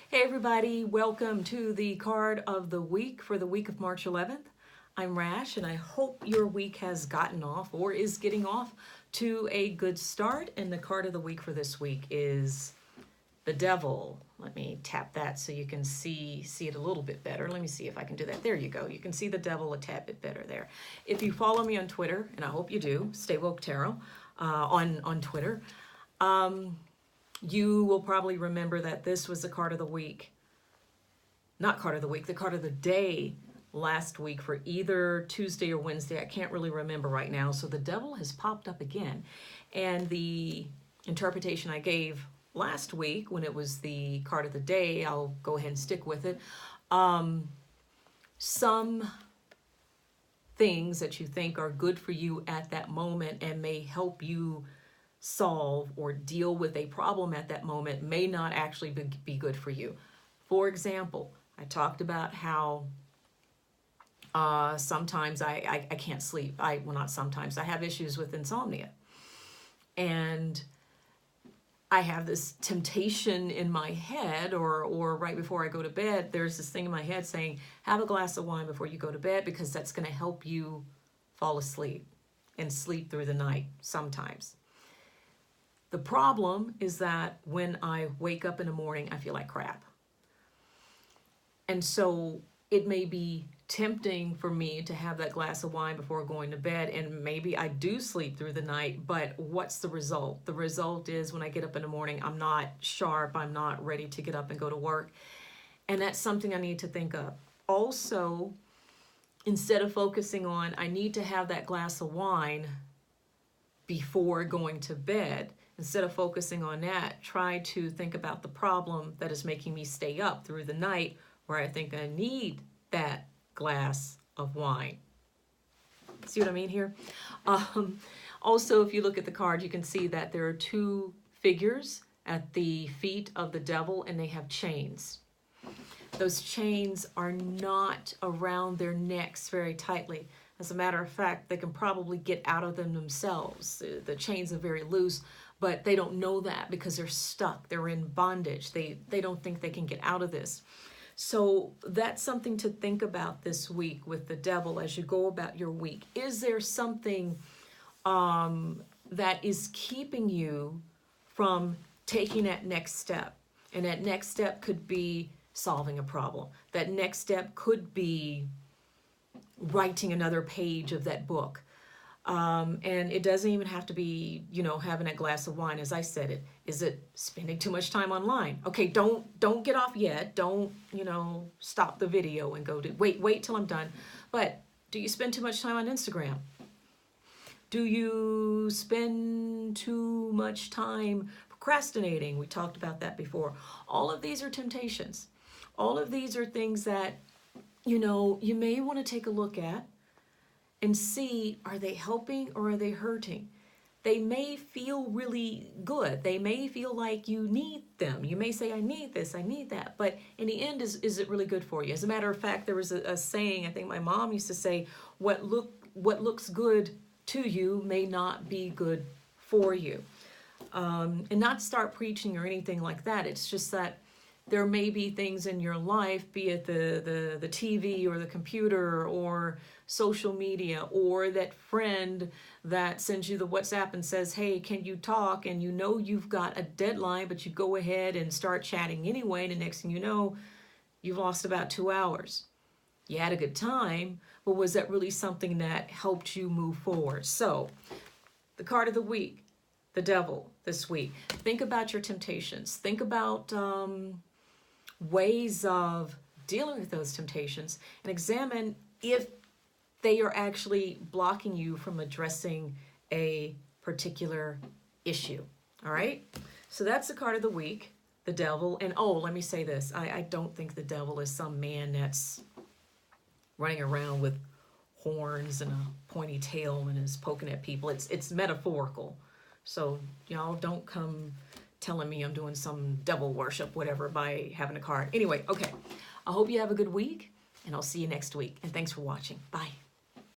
Hey everybody, welcome to the card of the week for the week of March 11th. I'm Rash and I hope your week has gotten off or is getting off to a good start. And the card of the week for this week is the Devil. Let me tap that so you can see it a little bit better. Let me see if I can do that. There you go. You can see the Devil a tad bit better there. If you follow me on Twitter, and I hope you do, Stay Woke Tarot on Twitter, you will probably remember that this was the card of the week, not card of the week, the card of the day last week for either Tuesday or Wednesday. I can't really remember right now. So the Devil has popped up again. And the interpretation I gave last week when it was the card of the day, I'll go ahead and stick with it. Some things that you think are good for you at that moment and may help you solve or deal with a problem at that moment may not actually be good for you. For example, I talked about how sometimes I can't sleep. Well, not sometimes. I have issues with insomnia. And I have this temptation in my head, or right before I go to bed, there's this thing in my head saying, have a glass of wine before you go to bed because that's going to help you fall asleep and sleep through the night sometimes. The problem is that when I wake up in the morning, I feel like crap. And so it may be tempting for me to have that glass of wine before going to bed, and maybe I do sleep through the night, but what's the result? The result is when I get up in the morning, I'm not sharp, I'm not ready to get up and go to work. And that's something I need to think of. Also, instead of focusing on, I need to have that glass of wine before going to bed, instead of focusing on that, try to think about the problem that is making me stay up through the night where I think I need that glass of wine. See what I mean here? Also, if you look at the card, you can see that there are two figures at the feet of the Devil and they have chains. Those chains are not around their necks very tightly. As a matter of fact, they can probably get out of them themselves. The chains are very loose, but they don't know that because they're stuck. They're in bondage. They don't think they can get out of this. So that's something to think about this week with the Devil as you go about your week. Is there something that is keeping you from taking that next step? And that next step could be solving a problem. That next step could be writing another page of that book. And it doesn't even have to be, having a glass of wine. As I said, is it spending too much time online? Okay, don't get off yet. Don't, stop the video and go to, wait till I'm done. But do you spend too much time on Instagram? Do you spend too much time procrastinating? We talked about that before. All of these are temptations. All of these are things that, you may want to take a look at and see, are they helping or are they hurting? They may feel really good. They may feel like you need them. You may say, I need this, I need that. But in the end, is it really good for you? As a matter of fact, there was a saying, I think my mom used to say, what looks good to you may not be good for you. And not start preaching or anything like that. It's just that there may be things in your life, be it the TV or the computer or social media or that friend that sends you the WhatsApp and says, hey, can you talk? And you've got a deadline, but you go ahead and start chatting anyway. And the next thing you know, you've lost about 2 hours. You had a good time, but was that really something that helped you move forward? So the card of the week, the Devil this week. Think about your temptations. Think about ways of dealing with those temptations and examine if they are actually blocking you from addressing a particular issue. All right? So that's the card of the week, the Devil. And let me say this. I don't think the Devil is some man that's running around with horns and a pointy tail and is poking at people. It's metaphorical. So y'all don't come telling me I'm doing some devil worship, whatever, by having a card. Anyway, okay. I hope you have a good week, and I'll see you next week. And thanks for watching. Bye.